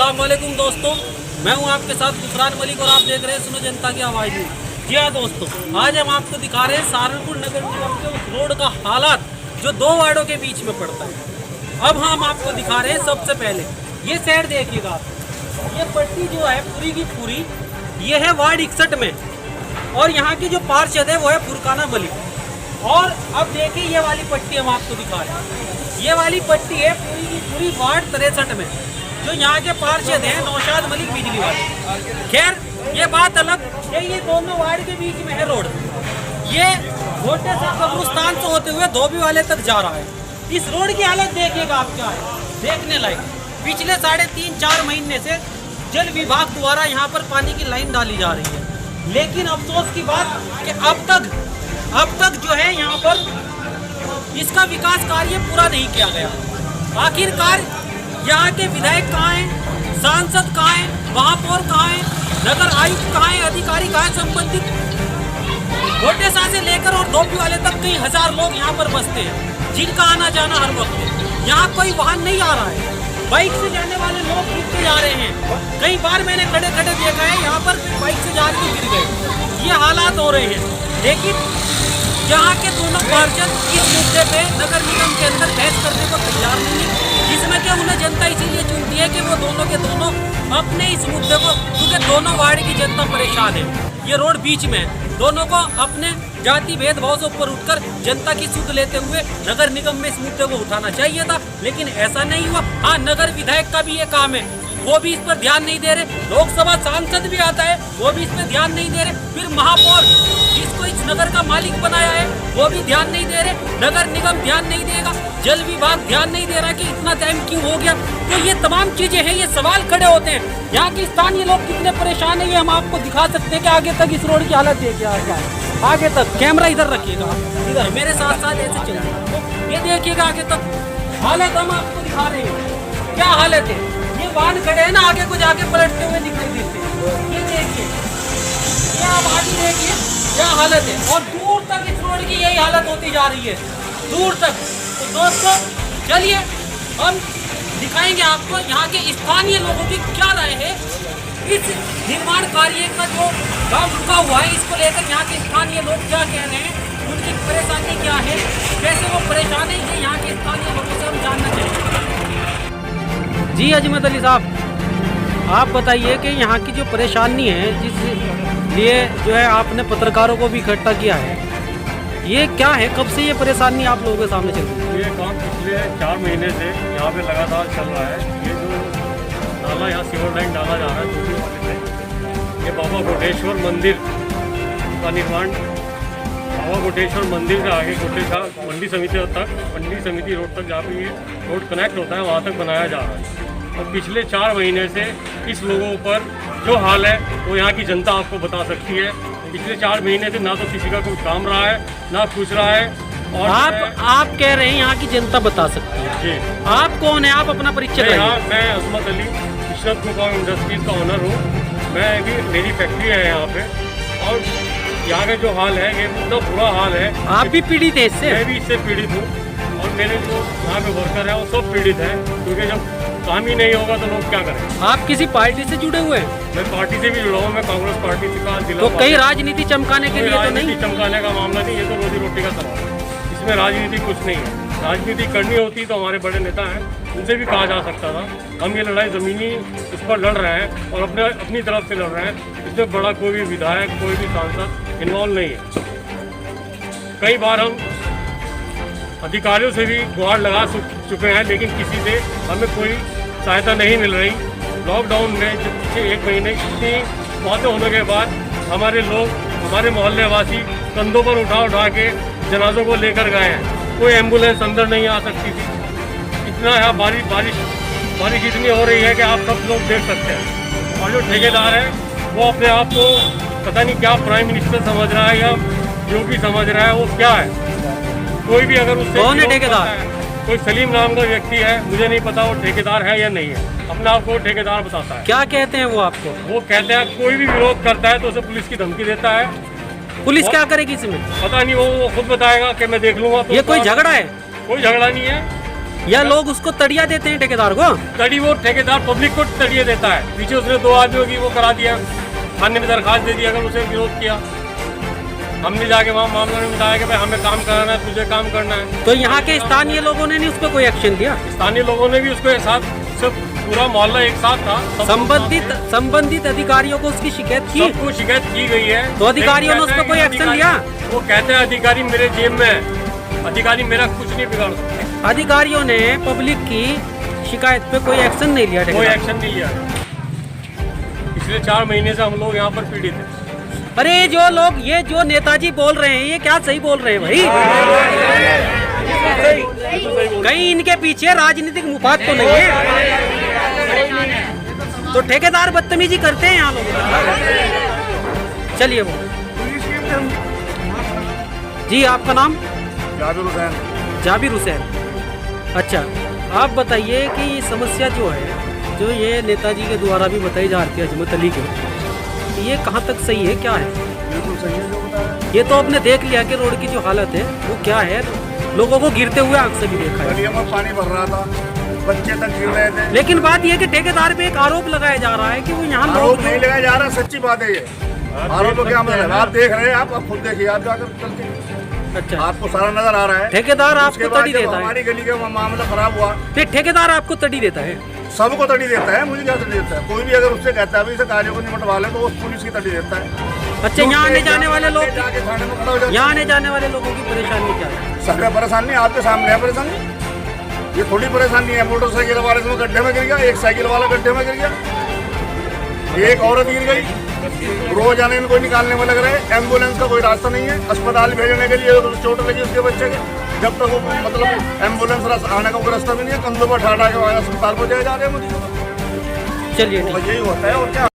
अस्सलाम वालेकुम दोस्तों, मैं हूं आपके साथ गुफरान मलिक और आप देख रहे हैं सुनो जनता की आवाज़ में। जी हाँ दोस्तों, आज हम आपको दिखा रहे हैं सहारनपुर नगर निगम के उस रोड का हालात जो दो वार्डों के बीच में पड़ता है। अब हम आपको दिखा रहे हैं सबसे पहले ये साइड देखिएगा आप, ये पट्टी जो है पूरी की पूरी ये है वार्ड 61 में और यहाँ की जो पार्षद है वो है फुरकाना मलिक। और अब देखिए ये वाली पट्टी हम आपको दिखा रहे हैं, ये वाली पट्टी है पूरी की पूरी वार्ड 63 में जो यहाँ के पार्षद हैं नौशाद मलिक बिजली वाले। खैर ये बात अलग है, ये दोनों वार्ड के बीच में है रोड। ये छोटे सा कब्रिस्तान से होते हुए धोबी वाले तक जा रहा है। इस रोड की हालत देखिएगा आप, क्या है देखने लायक। पिछले 3.5-4 महीने से जल विभाग द्वारा यहाँ पर पानी की लाइन डाली जा रही है, लेकिन अफसोस की बात कि अब तक जो है यहाँ पर इसका विकास कार्य पूरा नहीं किया गया। आखिरकार यहाँ के विधायक कहाँ हैं, सांसद कहाँ हैं, महापौर कहाँ हैं, नगर आयुक्त कहाँ हैं, अधिकारी कहाँ हैं, संबंधित छोटे सा से लेकर और धोबी वाले तक कई हजार लोग यहाँ पर बसते हैं, जिनका आना जाना हर वक्त है। यहाँ कोई वाहन नहीं आ रहा है, बाइक से जाने वाले लोग गिर के जा रहे हैं। कई बार मैंने खड़े देखा है यहाँ पर बाइक से जा के गिर गए। ये हालात हो रहे हैं, लेकिन यहाँ के दोनों पार्षद इस मुद्दे पे नगर निगम के अंदर बहस करने को तैयार नहीं है, जिसमें कि उन्हें जनता इसीलिए चुनती है कि वो दोनों के दोनों अपने इस मुद्दे को, क्योंकि दोनों वार्ड की जनता परेशान है, ये रोड बीच में है, दोनों को अपने जाति भेदभाव से ऊपर उठकर जनता की सुध लेते हुए नगर निगम में इस मुद्दे को उठाना चाहिए था, लेकिन ऐसा नहीं हुआ। हाँ, नगर विधायक का भी ये काम है, वो भी इस पर ध्यान नहीं दे रहे। लोकसभा सांसद भी आता है, वो भी इस पर ध्यान नहीं दे रहे। फिर महापौर जिसको इस नगर का मालिक बनाया है वो भी ध्यान नहीं दे रहे। नगर निगम ध्यान नहीं देगा, जल विभाग ध्यान नहीं दे रहा कि इतना टाइम क्यों हो गया। तो ये तमाम चीजें हैं, ये सवाल खड़े होते हैं। यहाँ के स्थानीय लोग कितने परेशान है ये हम आपको दिखा सकते हैं कि आगे तक इस रोड की हालत देखिए आगे तक। कैमरा इधर रखिएगा, इधर मेरे साथ साथ ऐसे चलिए, ये देखिएगा आगे तक हालत हम आपको दिखा रहे हैं। क्या हालत है, ये वाहन खड़े हैं ना, आगे को जाके पलटते हुए दिखाई देते हैं। ये देखिए, ये आप आगे देखिए क्या हालत है, और दूर तक इस रोड की यही हालत होती जा रही है, दूर तक। तो दोस्तों चलिए हम दिखाएंगे आपको यहाँ के स्थानीय लोगों की क्या राय है इस निर्माण कार्य का जो काम रुका हुआ है, इसको लेकर यहाँ के स्थानीय लोग क्या कह रहे हैं, उनकी परेशानी क्या है, कैसे वो परेशान है, ये यहाँ के स्थानीय लोगों से हम जानना चाहेंगे। जी अजमत अली साहब, आप बताइए कि यहाँ की जो परेशानी है, जिस लिए जो है आपने पत्रकारों को भी इकट्ठा किया है, ये क्या है, कब से ये परेशानी आप लोगों के सामने चल रही है? ये काम पिछले 4 महीने से यहाँ पे लगातार चल रहा है। ये जो नाला यहाँ सीवर लाइन डाला जा रहा है दूसरी वाले से, ये बाबा कोटेश्वर मंदिर का निर्माण, बाबा कोटेश्वर मंदिर से आगे कोटेश्वर मंडी समिति तक, मंडी समिति रोड तक जहाँ पे ये रोड कनेक्ट होता है वहाँ तक बनाया जा रहा है। और पिछले 4 महीने से इस लोगों पर जो हाल है वो यहाँ की जनता आपको बता सकती है। पिछले 4 महीने से ना तो किसी का कोई काम रहा है, ना कुछ रहा है। और आप कह रहे हैं यहाँ की जनता बता सकती है जी। आप कौन है, आप अपना परिचय बताइए। मैं अजमत अली इशरत कुकॉम इंडस्ट्रीज का ओनर हूँ। मैं भी, मेरी फैक्ट्री है यहाँ पे, और यहाँ का जो हाल है ये इतना बुरा हाल है। आप भी पीड़ित है इससे? मैं भी इससे पीड़ित हूँ, और मेरे जो यहाँ पे वर्कर हैं वो सब पीड़ित हैं, क्योंकि जब काम ही नहीं होगा तो लोग क्या करें। आप किसी पार्टी से जुड़े हुए हैं? मैं पार्टी से भी जुड़ा हूँ, मैं कांग्रेस पार्टी से का जिला। तो कहीं राजनीति चमकाने के लिए तो नहीं? चमकाने का मामला नहीं, ये तो रोजी रोटी का सवाल है, इसमें राजनीति कुछ नहीं है। राजनीति करनी होती तो हमारे बड़े नेता हैं, उनसे भी कहा जा सकता था। हम ये लड़ाई ज़मीनी इस पर लड़ रहे हैं और अपनी तरफ से लड़ रहे हैं, इसमें बड़ा कोई भी विधायक, कोई भी सांसद इन्वॉल्व नहीं है। कई बार हम अधिकारियों से भी गुहार लगा चुके हैं, लेकिन किसी से हमें कोई सहायता नहीं मिल रही। लॉकडाउन में जब पिछले 1 महीने इतनी मौतें होने के बाद हमारे लोग, हमारे मोहल्ले वासी कंधों पर उठा के जनाजों को लेकर गए हैं। कोई एम्बुलेंस अंदर नहीं आ सकती थी। इतना यहाँ बारिश इतनी हो रही है कि आप सब लोग देख सकते हैं। और जो ठेकेदार है वो अपने आप को पता नहीं क्या प्राइम मिनिस्टर समझ रहा है या योगी समझ रहा है, वो क्या है। कोई भी अगर उससे, कौन है ठेकेदार? कोई सलीम नाम का व्यक्ति है, मुझे नहीं पता वो ठेकेदार है या नहीं है, अपने आप को ठेकेदार बताता है। क्या कहते हैं वो आपको? वो कहते हैं कोई भी विरोध करता है तो उसे पुलिस की धमकी देता है। पुलिस क्या करेगी इसमें? पता नहीं, वो खुद बताएगा कि मैं देख लूंगा। तो ये कोई झगड़ा है? कोई झगड़ा नहीं है, या लोग उसको तड़िया देते हैं ठेकेदार को? तड़ी वो ठेकेदार पब्लिक को तड़िए देता है। पीछे उसने 2 आदमियों की वो करा दिया, थाने में दरखास्त दे दी अगर उसे विरोध किया। हमने जाके वहाँ मामला में बताया कि भाई हमें काम कराना है, तुझे काम करना है। तो यहाँ के स्थानीय लोगों ने नहीं उस पर कोई एक्शन लिया? स्थानीय लोगों ने भी उसको एक साथ, सब पूरा मोहल्ला एक साथ था। संबंधित अधिकारियों को उसकी शिकायत की? सबको शिकायत की गई है। तो अधिकारियों ने उस पर कोई एक्शन लिया? वो कहते हैं अधिकारी मेरे जेब में है, अधिकारी मेरा कुछ नहीं बिगाड़ सकते। अधिकारियों ने पब्लिक की शिकायत पे कोई एक्शन नहीं लिया? कोई एक्शन नहीं लिया। पिछले 4 महीने से हम लोग यहाँ पर पीड़ित हैं। अरे जो लोग ये जो नेताजी बोल रहे हैं ये क्या सही बोल रहे हैं भाई? कहीं इनके पीछे राजनीतिक मुफाद तो नहीं है? तो ठेकेदार बदतमीजी करते हैं यहाँ लोग। चलिए वो जी, आपका नाम? जाबिर हुसैन। जाबिर हुसैन, अच्छा आप बताइए कि ये समस्या जो है, जो ये नेताजी के द्वारा भी बताई जा रही है अजमत अली के, ये कहाँ तक सही है, क्या है? बिल्कुल सही है जो बता रहे हैं। ये तो आपने देख लिया कि रोड की जो हालत है वो क्या है, लोगों को गिरते हुए आंख से भी देखा है। गलियों में पानी भर रहा था, बच्चे तक गिर रहे थे। लेकिन बात यह कि ठेकेदार पे एक आरोप लगाया जा रहा है कि वो यहाँ आरोप लोग नहीं लगाया जा रहा, सच्ची बात है ये। आरोप तो क्या मतलब है? आप देख रहे हैं, आप खुद देखिए, आप जाकर चल के अच्छा आपको सारा नजर आ रहा है। ठेकेदार उसके आपको बाद तड़ी जब देता है? हमारी गली का मामला खराब हुआ, फिर ठेकेदार आपको तड़ी देता है? सबको तड़ी देता है, मुझे क्या तड़ी देता है? कोई भी अगर उससे कहता है इसे कार्यों को निपटवा ले तो वो पुलिस की तड़ी देता है। अच्छा, यहाँ आने जाने वाले लोग, जाके थाने में खड़ा हो जाता है। यहाँ आने जाने वाले लोगों की परेशानी क्या है? सब परेशानी आपके सामने है। परेशानी ये थोड़ी परेशानी है। मोटरसाइकिल वाले इसमें गड्ढे में गिर गया, एक साइकिल वाला गड्ढे में गिर गया, एक औरत गिर गई, रोज आने में कोई निकालने में लग रहा है। एम्बुलेंस का कोई रास्ता नहीं है, अस्पताल भेजने के लिए चोट लगी उसके बच्चे के, जब तक वो मतलब एम्बुलेंस आने का कोई रास्ता भी नहीं है। कंधों पर उठा के वहाँ अस्पताल पहुँचाए जा रहे हैं मुझे। चलिए यही होता है और क्या।